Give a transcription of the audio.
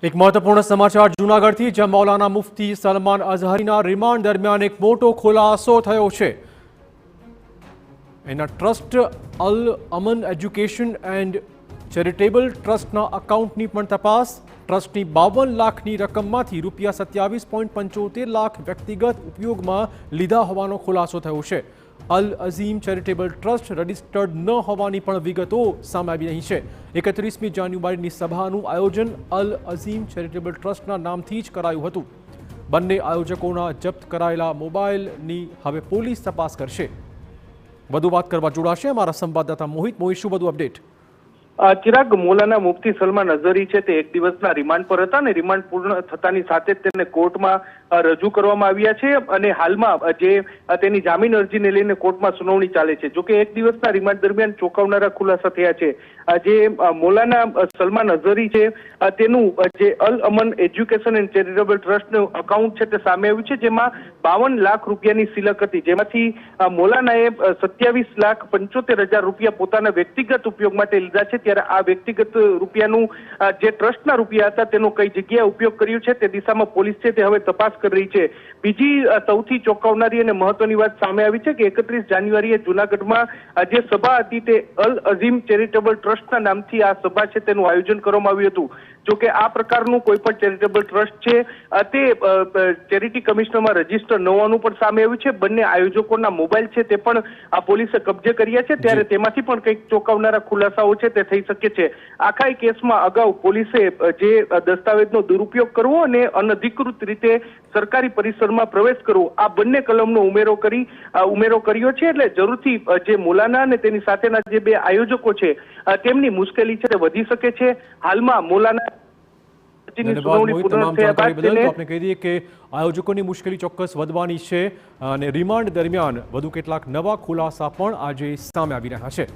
એક મહત્વપૂર્ણ સમાચાર જૂનાગઢથી, જ્યાં મૌલાના મુફ્તી સલમાન અઝહરીના રિમાન્ડ દરમિયાન એક મોટો ખુલાસો થયો છે. એના trust al Aman education and charitable ટ્રસ્ટના અકાઉન્ટની પણ તપાસ. ટ્રસ્ટની 52 લાખની રકમમાંથી રૂપિયા 27.75 લાખ વ્યક્તિગત ઉપયોગમાં લીધા હોવાનો ખુલાસો થયો છે. અલ અઝીમ ચેરિટેબલ ટ્રસ્ટ રજિસ્ટર્ડ ન હોવાની પણ વિગતો સામે આવી રહી છે. 31મી જાન્યુઆરીની સભાનું આયોજન અલ અઝીમ ચેરિટેબલ ટ્રસ્ટના નામથી જ કરાયું હતું. બંને આયોજકોના જપ્ત કરાયેલા મોબાઈલની હવે પોલીસ તપાસ કરશે. વધુ વાત કરવા જોડાશે અમારા સંવાદદાતા મોહિત. શું વધુ અપડેટ? ચિરાગ, મૌલાના મુફ્તી સલમાન અઝહરી છે તે એક દિવસના રિમાન્ડ પર હતા અને રિમાન્ડ પૂર્ણ થતાની સાથે જ તેને કોર્ટમાં રજૂ કરવામાં આવ્યા છે અને હાલમાં જે તેની જામીન અરજીને લઈને કોર્ટમાં સુનાવણી ચાલે છે. જોકે એક દિવસના રિમાન્ડ દરમિયાન ચોંકાવનારા ખુલાસા થયા છે. જે મૌલાના સલમાન અઝહરી છે તેનું જે અલ અમન એજ્યુકેશન એન્ડ ચેરિટેબલ ટ્રસ્ટનું અકાઉન્ટ છે તે સામે આવ્યું છે, જેમાં 52 લાખ રૂપિયાની સિલક હતી, જેમાંથી મૌલાનાએ 27,75,000 રૂપિયા પોતાના વ્યક્તિગત ઉપયોગ માટે લીધા છે. ત્યારે આ વ્યક્તિગત રૂપિયાનું જે ટ્રસ્ટના રૂપિયા હતા તેનો કઈ જગ્યાએ ઉપયોગ કર્યો છે તે દિશામાં પોલીસ છે તે હવે તપાસ કરી રહી છે. બીજી સૌથી ચોંકાવનારી અને મહત્વની વાત સામે આવી છે કે 31 જાન્યુઆરીએ જૂનાગઢમાં જે સભા હતી તે અલ અઝીમ ચેરિટેબલ ટ્રસ્ટના નામથી આ સભા છે તેનું આયોજન કરવામાં આવ્યું હતું. જોકે આ પ્રકારનું કોઈ પણ ચેરિટેબલ ટ્રસ્ટ છે તે ચેરિટી કમિશનરમાં રજીસ્ટર ન હોવાનું પણ સામે આવ્યું છે. બંને આયોજકોના મોબાઈલ છે તે પણ આ પોલીસે કબજે કર્યા છે. ત્યારે તેમાંથી પણ કંઈક ચોંકાવનારા ખુલાસાઓ છે તે થઈ શકે છે. આખા કેસમાં અગાઉ પોલીસે જે દસ્તાવેજનો દુરુપયોગ કરવો અને અનધિકૃત રીતે સરકારી પરિસરમાં પ્રવેશ કરવો, આ બંને કલમનો ઉમેરો કર્યો છે. એટલે જરૂરથી જે મૌલાના અને તેની સાથેના જે બે આયોજકો છે તેમની મુશ્કેલી છે તે વધી શકે છે. હાલમાં મૌલાના આપણે કહી દઈએ કે આયોજકોની મુશ્કેલી ચોક્કસ વધવાની છે અને રિમાન્ડ દરમિયાન વધુ કેટલાક નવા ખુલાસા પણ આજે સામે આવી રહ્યા છે.